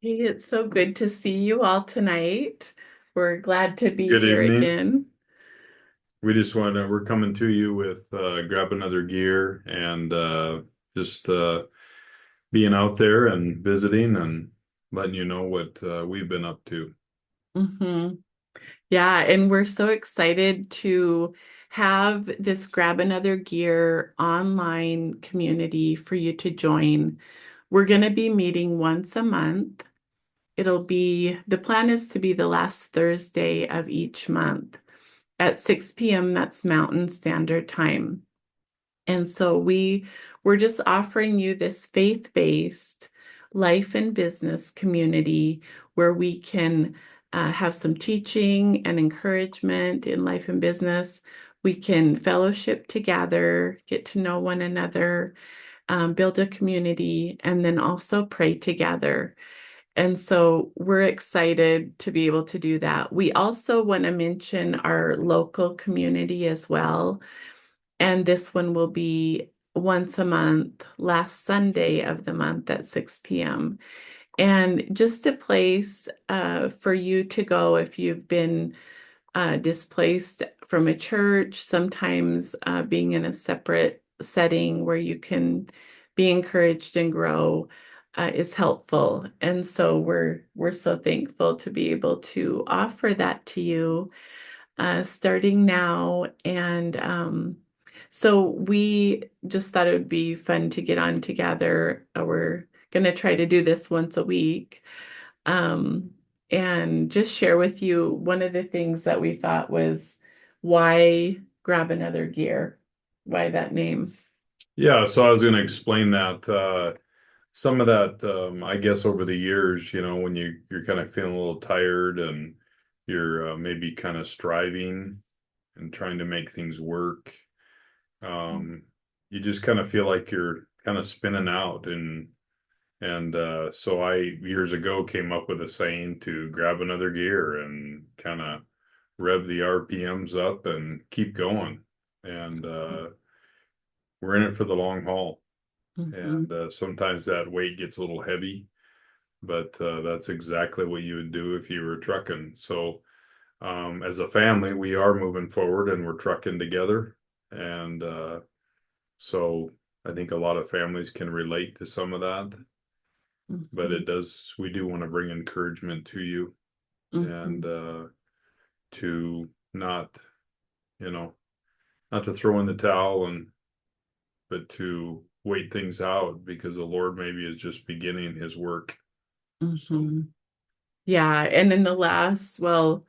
Hey, it's so good to see you all tonight. We're glad to be Good here evening. again. We're coming to you with Grab Another Gear and just being out there and visiting and letting you know what we've been up to. hmm Yeah, and we're so excited to have this Grab Another Gear online community for you to join. We're going to be meeting once a month. The plan is to be the last Thursday of each month at 6 p.m. That's Mountain Standard Time. And so we're just offering you this faith-based life and business community where we can have some teaching and encouragement in life and business. We can fellowship together, get to know one another, build a community, and then also pray together. And so we're excited to be able to do that. We also want to mention our local community as well. And this one will be once a month, last Sunday of the month at 6 p.m. And just a place for you to go if you've been displaced from a church, sometimes being in a separate setting where you can be encouraged and grow is helpful. And so we're so thankful to be able to offer that to you starting now. And so we just thought it would be fun to get on together. We're going to try to do this once a week um, and just share with you one of the things that we thought was why grab another gear? Why that name? Yeah, so I was going to explain that some of that I guess over the years, when you're kind of feeling a little tired and you're maybe kind of striving and trying to make things work. Um, you just kind of feel like you're kind of spinning out and so I years ago came up with a saying to grab another gear and kind of rev the RPMs up and keep going. And we're in it for the long haul. Mhm. And sometimes that weight gets a little heavy, but that's exactly what you would do if you were trucking. So as a family, we are moving forward and we're trucking together. And so I think a lot of families can relate to some of that, but Mhm. we do want to bring encouragement to you and Mhm. to not, you know, not to throw in the towel but to wait things out because the Lord maybe is just beginning his work. So, Mhm. Yeah, and in the last, well,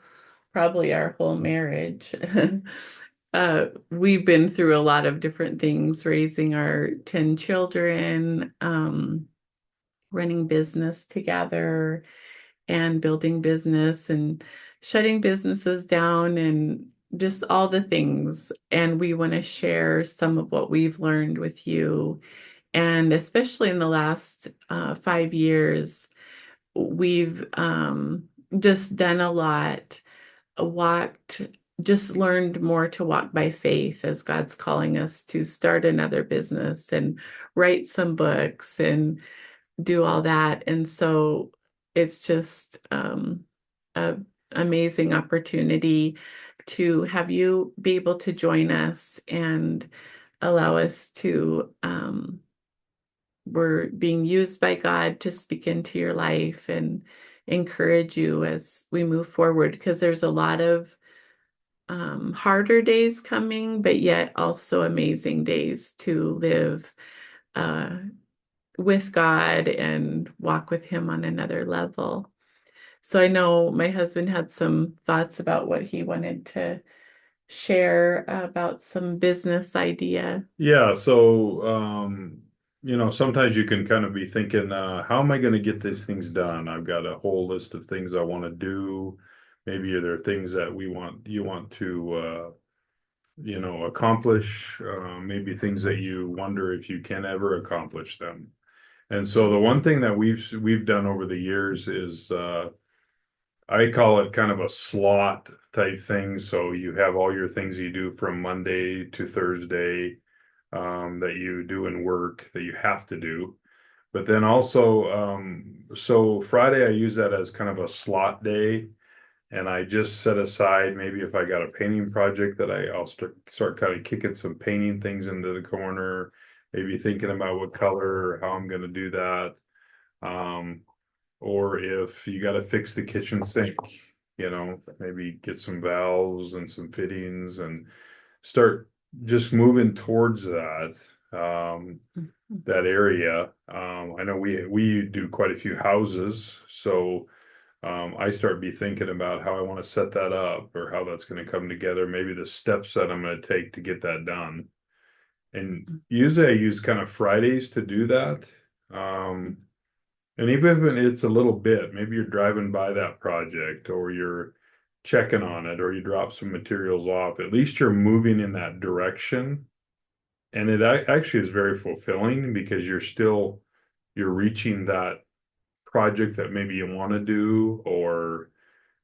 probably our whole marriage, we've been through a lot of different things, raising our 10 children, running business together, and building business and shutting businesses down and just all the things. And we want to share some of what we've learned with you. And especially in the last 5 years, we've just done a lot, walked, just learned more to walk by faith as God's calling us to start another business and write some books and do all that. And so it's just a amazing opportunity to have you be able to join us and allow us to we're being used by God to speak into your life and encourage you as we move forward because there's a lot of harder days coming, but yet also amazing days to live uh, with God and walk with Him on another level. So I know my husband had some thoughts about what he wanted to share about some business idea. yeah, so sometimes you can kind of be thinking, how am I going to get these things done? I've got a whole list of things I want to do. Maybe there are things that you want to accomplish, maybe things that you wonder if you can ever accomplish them. And so the one thing that we've done over the years is I call it kind of a slot type thing. So you have all your things you do from Monday to Thursday that you do in work that you have to do. But then also, so Friday I use that as kind of a slot day. And I just set aside maybe if I got a painting project that I'll start kind of kicking some painting things into the corner, maybe thinking about what color or how I'm going to do that. Um, or if you got to fix the kitchen sink, maybe get some valves and some fittings and start just moving towards that area. I know we do quite a few houses, so I start be thinking about how I want to set that up or how that's going to come together, maybe the steps that I'm going to take to get that done. And usually I use kind of Fridays to do that. Um, and even if it's a little bit, maybe you're driving by that project or you're checking on it or you drop some materials off, at least you're moving in that direction. And it actually is very fulfilling because you're reaching that project that maybe you want to do, or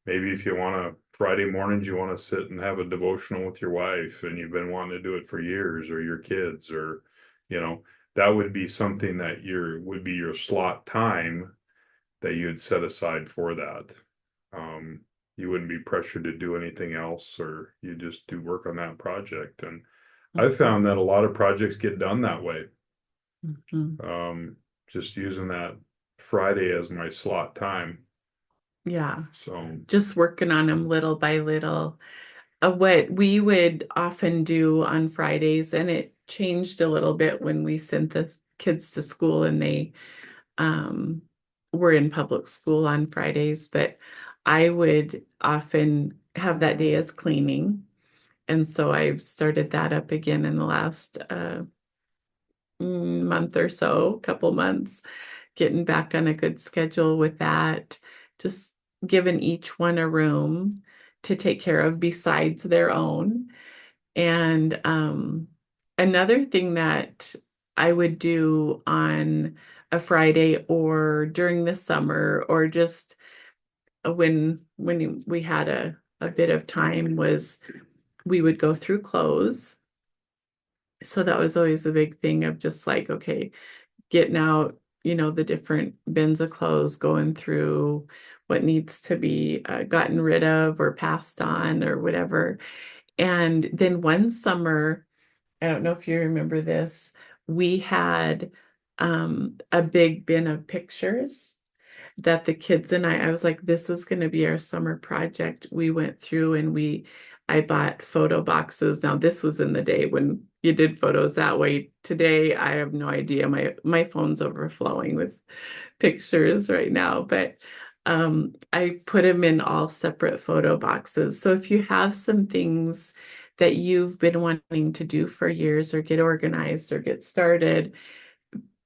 maybe if you want to, Friday mornings, you want to sit and have a devotional with your wife and you've been wanting to do it for years, or your kids, or, you know, that would be something that would be your slot time that you had set aside for that. Um, you wouldn't be pressured to do anything else, or you just do work on that project. And I Mhm. found that a lot of projects get done that way. Mhm. Um, just using that Friday as my slot time. Yeah, So, just working on them little by little. What we would often do on Fridays, and it changed a little bit when we sent the kids to school and they um, were in public school on Fridays, but I would often have that day as cleaning. And so I've started that up again in the last month or so, couple months, getting back on a good schedule with that, just giving each one a room to take care of besides their own. And another thing that I would do on a Friday or during the summer or just when we had a bit of time was we would go through clothes. So that was always a big thing of just like, okay, getting out, the different bins of clothes, going through what needs to be gotten rid of or passed on or whatever. And then one summer, I don't know if you remember this, we had a big bin of pictures that the kids and I was like, this is going to be our summer project. We went through and I bought photo boxes. Now, this was in the day when you did photos that way. Today, I have no idea. My phone's overflowing with pictures right now, but I put them in all separate photo boxes. So if you have some things that you've been wanting to do for years or get organized or get started,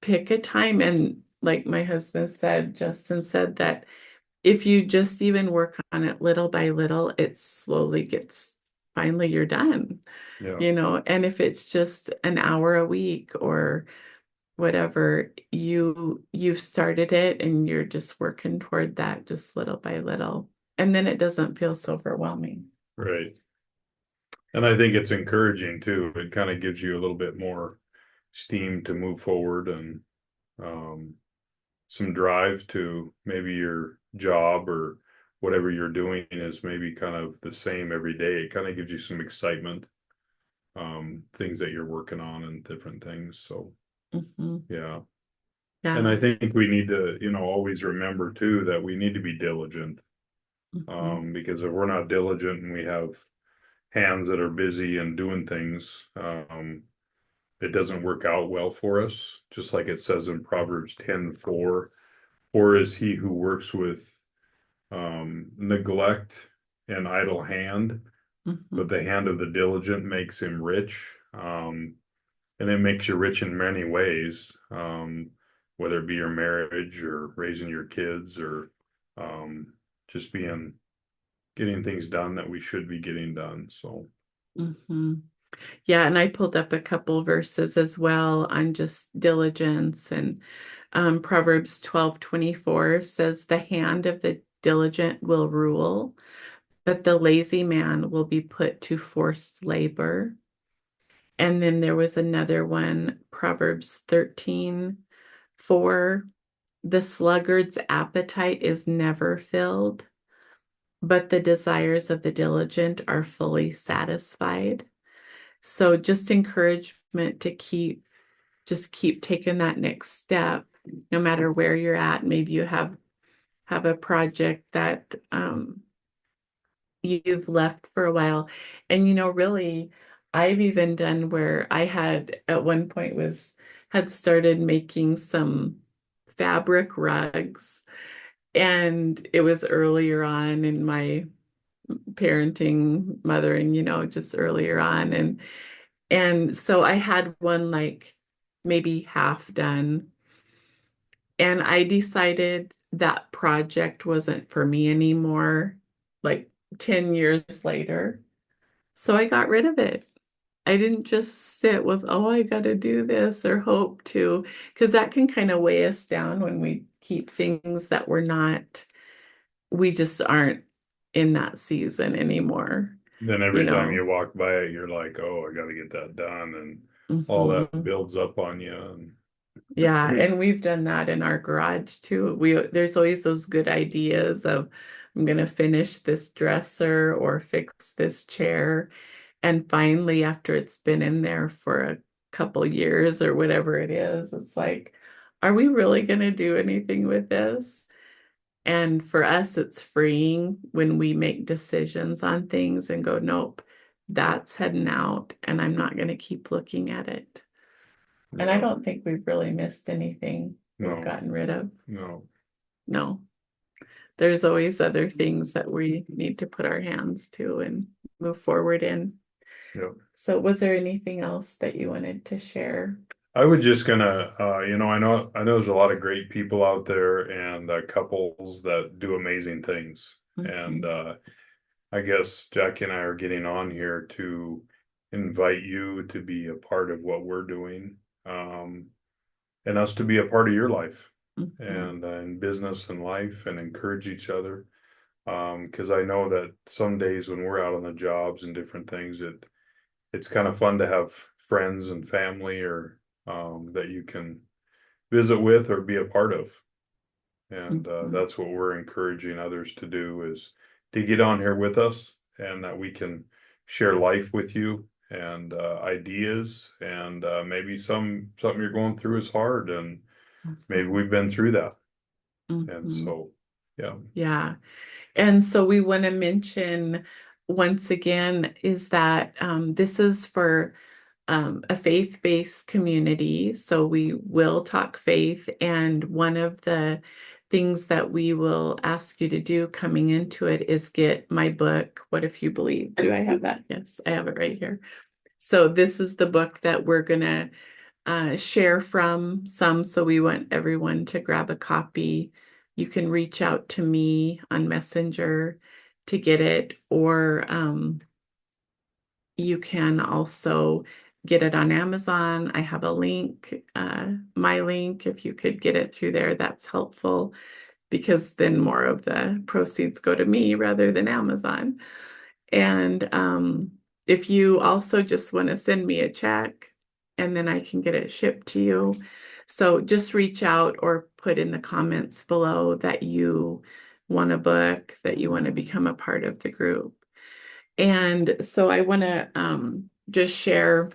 pick a time. And like my husband said, Justin said that if you just even work on it little by little, it slowly gets, finally you're done, yeah, and if it's just an hour a week or whatever, you've started it and you're just working toward that just little by little. And then it doesn't feel so overwhelming. right. And I think it's encouraging too. It kind of gives you a little bit more steam to move forward and um, some drive to maybe your job or whatever you're doing is maybe kind of the same every day. It kind of gives you some excitement, things that you're working on and different things. So, Hmm. yeah. And Yeah. I think we need to, always remember too that we need to be diligent. Hmm. Because if we're not diligent and we have hands that are busy and doing things, it doesn't work out well for us. Just like it says in Proverbs 10:4, or is he who works with neglect and idle hand, but Hmm. the hand of the diligent makes him rich. And it makes you rich in many ways, whether it be your marriage or raising your kids or um, just getting things done that we should be getting done. So, Hmm. Yeah, and I pulled up a couple verses as well on just diligence and Proverbs 12:24 says the hand of the diligent will rule, but the lazy man will be put to forced labor. And then there was another one, Proverbs 13. 4, the sluggard's appetite is never filled, but the desires of the diligent are fully satisfied. So just encouragement to keep taking that next step, no matter where you're at. Maybe you have a project that you've left for a while. And really, I've even done where I had at one point had started making some fabric rugs. And it was earlier on in my parenting, mothering, just earlier on. And so I had one like maybe half done. And I decided that project wasn't for me anymore, like 10 years later. So I got rid of it. I didn't just sit with, oh, I got to do this or hope to, because that can kind of weigh us down when we keep things that we just aren't in that season anymore, Then you every time know. you walk by it, you're like, oh, I got to get that done. And all that Mhm. builds up on you. Yeah, And and we've done that in our garage too. There's always those good ideas of I'm going to finish this dresser or fix this chair. And finally, after it's been in there for a couple years or whatever it is, it's like, are we really going to do anything with this? And for us, it's freeing when we make decisions on things and go, nope, that's heading out, and I'm not going to keep looking at it. And I yeah, don't think we've really missed anything we've no, gotten rid of. no, No, there's always other things that we need to put our hands to and move forward in. yeah. So, was there anything else that you wanted to share? I was just gonna, I know there's a lot of great people out there and couples that do amazing things. And Mhm, I guess Jackie and I are getting on here to invite you to be a part of what we're doing, and us to be a part of your life mhm, and in business and life and encourage each other. Because I know that some days when we're out on the jobs and different things, it's kind of fun to have friends and family or that you can visit with or be a part of. And mhm, that's what we're encouraging others to do is to get on here with us and that we can share life with you and ideas and maybe something you're going through is hard and maybe mhm, we've been through that. And mhm. so, yeah, Yeah. And so we want to mention once again is that this is for a faith-based community. So we will talk faith. And one of the things that we will ask you to do coming into it is get my book, What If You Believe? Do I have that? Yes, I have it right here. So this is the book that we're going to share from some. So we want everyone to grab a copy. You can reach out to me on Messenger to get it, or you can also get it on Amazon. I have a link, my link. If you could get it through there, that's helpful because then more of the proceeds go to me rather than Amazon. And if you also just want to send me a check and then I can get it shipped to you. So just reach out or put in the comments below that you want a book, that you want to become a part of the group. And so I want to just share.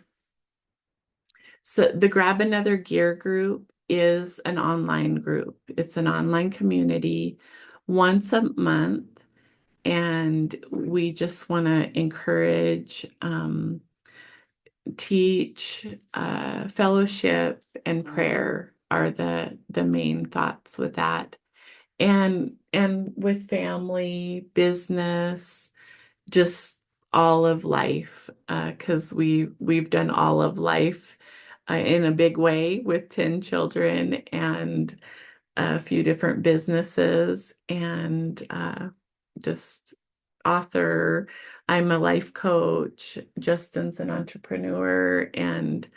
So the Grab Another Gear group is an online group. It's an online community once a month. And we just want to encourage, teach, fellowship, and prayer are the main thoughts with that. And with family, business, just all of life, because we've done all of life in a big way with 10 children and a few different businesses and just author. I'm a life coach. Justin's an entrepreneur, and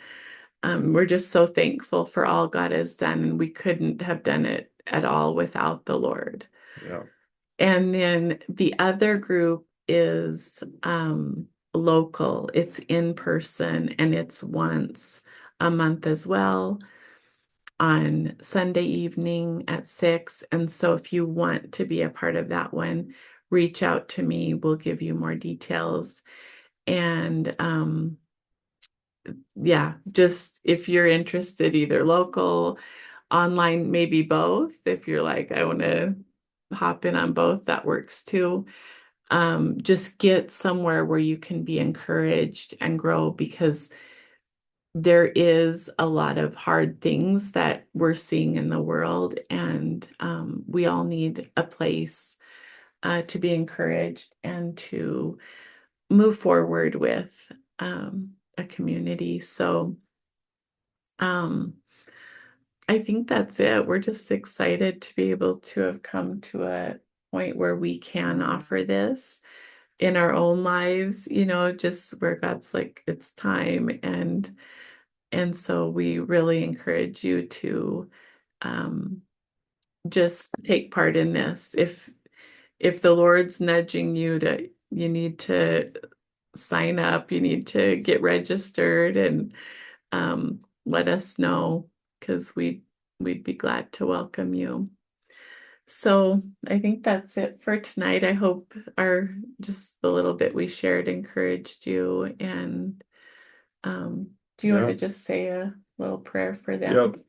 we're just so thankful for all God has done, and we couldn't have done it at all without the Lord. yeah, And then the other group is local. It's in person and it's once a month as well. on Sunday evening at 6. And so if you want to be a part of that one, reach out to me. We'll give you more details. And yeah, just if you're interested, either local, online, maybe both. If you're like, I want to hop in on both, that works too. Just get somewhere where you can be encouraged and grow, because there is a lot of hard things that we're seeing in the world, and we all need a place to be encouraged and to move forward with a community. So um, I think that's it. We're just excited to be able to have come to a point where we can offer this in our own lives, just where God's like, it's time. And so we really encourage you to um, just take part in this. If the Lord's nudging you to, you need to sign up, you need to get registered, and let us know, because we'd be glad to welcome you. So I think that's it for tonight. I hope our just the little bit we shared encouraged you. And do you want to Yeah. just say a little prayer for them? Yep.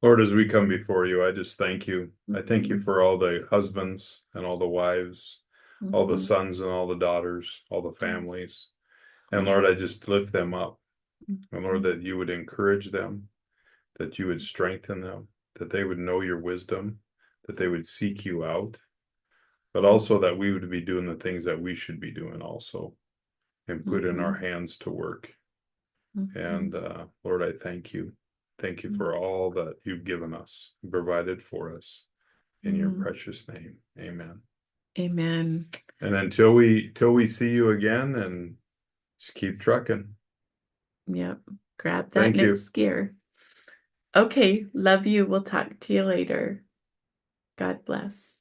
Lord, as we come before you, I just thank you. I thank you Mhm, for all the husbands and all the wives, all the mhm. sons and all the daughters, all the Yes. families. And Lord, I just lift them up. And Lord, Mhm, that you would encourage them, that you would strengthen them, that they would know your wisdom, that they would seek you out, but also that we would be doing the things that we should be doing also, and put in our mhm, hands to work. And mhm, Lord, I thank you. Thank you mhm, for all that you've given us, provided for us. In your mhm. precious name. Amen. Amen. And until we see you again, and just keep trucking. Yep. Grab that Thank you. next gear. Okay. Love you. We'll talk to you later. God bless.